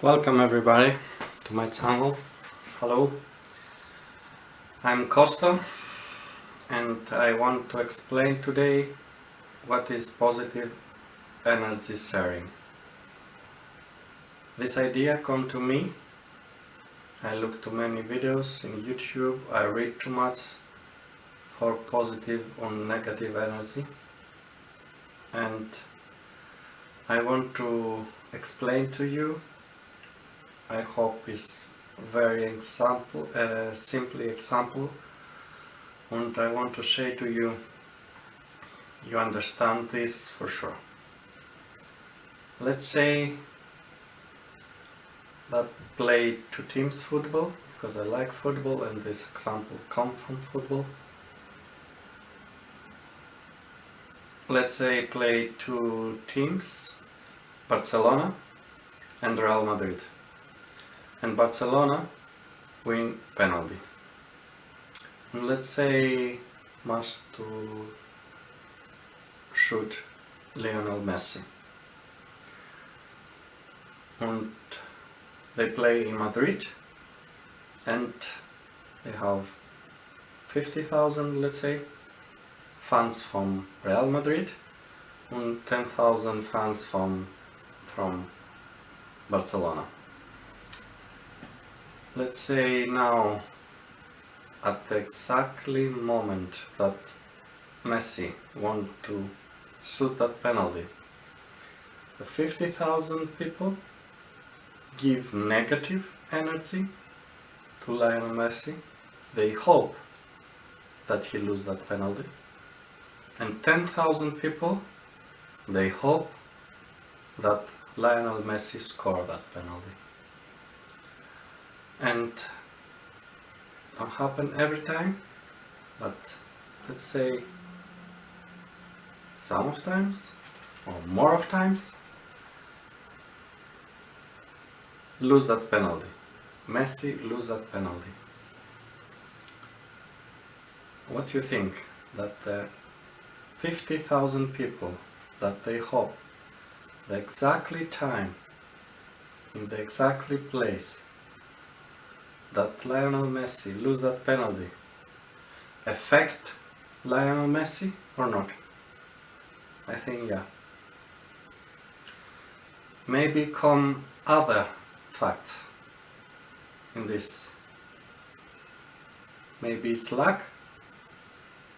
Welcome everybody to my channel. Hello, I'm Costa and I want to explain today what is positive energy sharing. This idea come to me. I look to many videos in YouTube, I read too much for positive or negative energy, and I want to explain to you. I hope it's very simply example, and I want to say to you, you understand this for sure. Let's say that play two teams football, because I like football and this example come from football. Let's say play two teams, Barcelona and Real Madrid, and Barcelona win penalty. And let's say must to shoot Lionel Messi, and they play in Madrid and they have 50,000, let's say, fans from Real Madrid and 10,000 fans from Barcelona. Let's say now at the exactly moment that Messi want to shoot that penalty, the 50,000 people give negative energy to Lionel Messi. They hope that he lose that penalty, and 10,000 people, they hope that Lionel Messi score that penalty. And don't happen every time, but let's say some of times or more of times lose that penalty. Messi lose that penalty. What do you think? That the 50,000 people that they hope the exactly time in the exactly place that Lionel Messi lose that penalty affect Lionel Messi or not? I think yeah. Maybe come other facts in this. Maybe it's luck,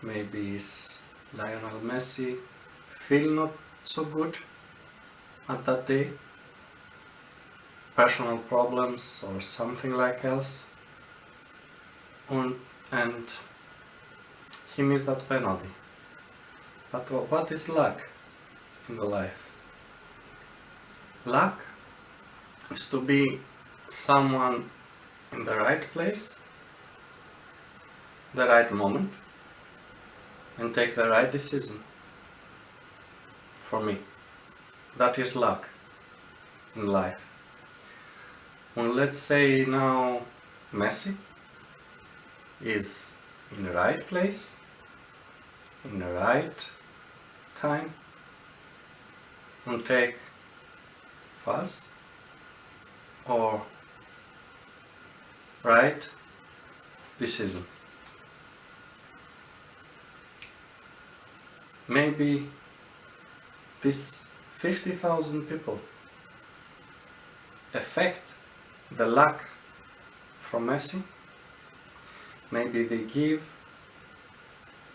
maybe it's Lionel Messi feel not so good at that day, personal problems or something like else, and he missed that penalty. But what is luck in the life? Luck is to be someone in the right place, the right moment, and take the right decision. For me, that is luck in life. And let's say now Messi is in the right place, in the right time, and take fast or right decision. Maybe these 50,000 people affect the luck from Messi. Maybe they give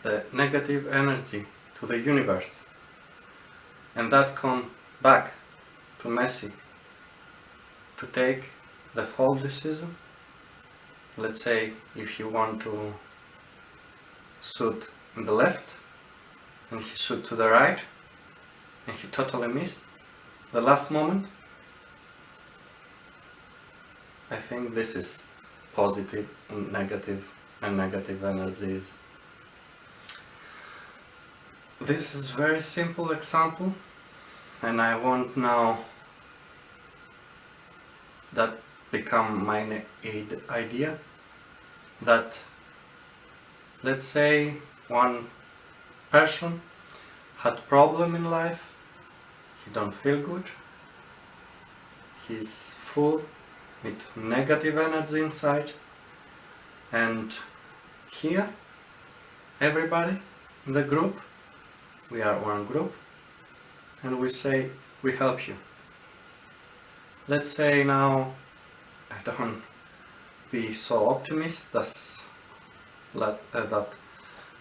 the negative energy to the universe, and that come back to Messi to take the fault decision. Let's say if you want to shoot in the left and he shoot to the right and he totally missed the last moment, I think this is positive and negative energies. This is very simple example, and I want now that become my idea, that let's say one person had problem in life, he don't feel good, he's full with negative energy inside, and here everybody in the group, we are one group, and we say we help you. Let's say now, I don't be so optimist that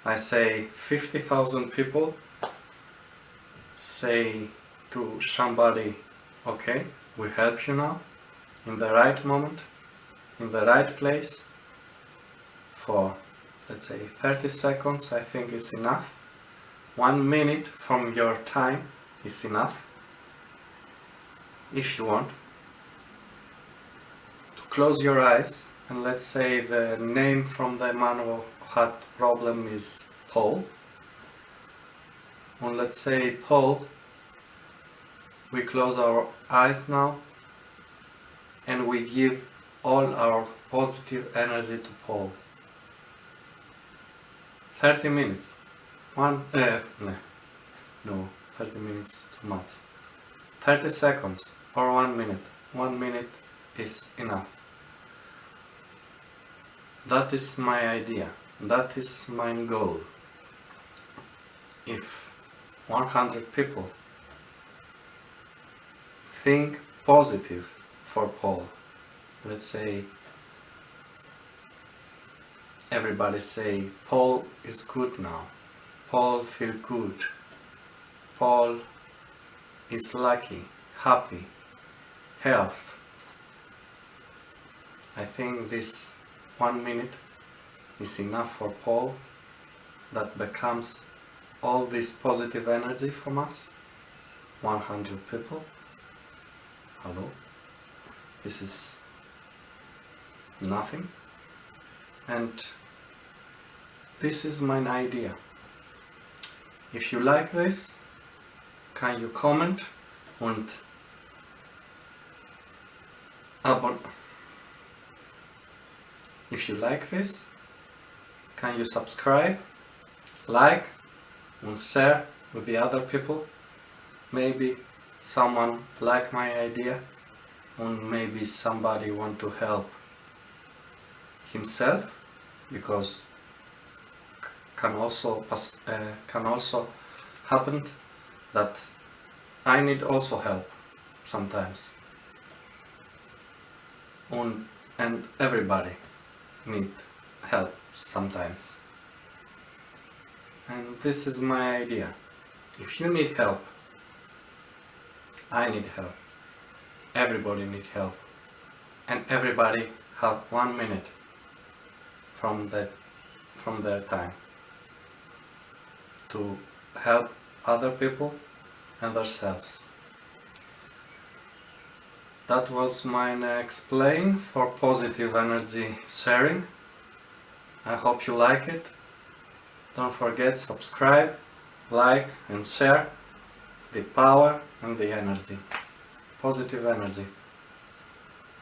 I say 50,000 people say to somebody, okay, we help you now, in the right moment, in the right place, for, let's say, 30 seconds, I think is enough. 1 minute from your time is enough, if you want, to close your eyes, and let's say the name from the man who had problem is Paul. And let's say Paul, we close our eyes now and we give all our positive energy to Paul. 30 minutes. 30 minutes is too much. 30 seconds or 1 minute. 1 minute is enough. That is my idea. That is my goal. If 100 people think positive for Paul, let's say everybody say Paul is good now, Paul feel good, Paul is lucky, happy, health. I think this 1 minute is enough for Paul, that becomes all this positive energy from us. 100 people. Hello? This is nothing. And this is my idea. If you like this, can you comment and if you like this, can you subscribe, like and share with the other people? Maybe someone like my idea, and maybe somebody want to help himself, because can also happen that I need also help sometimes, and everybody need help sometimes. And this is my idea. If you need help, I need help, everybody needs help, and everybody have 1 minute from their time to help other people and themselves. That was my explain for positive energy sharing. I hope you like it. Don't forget, subscribe, like and share the power and the energy, positive energy.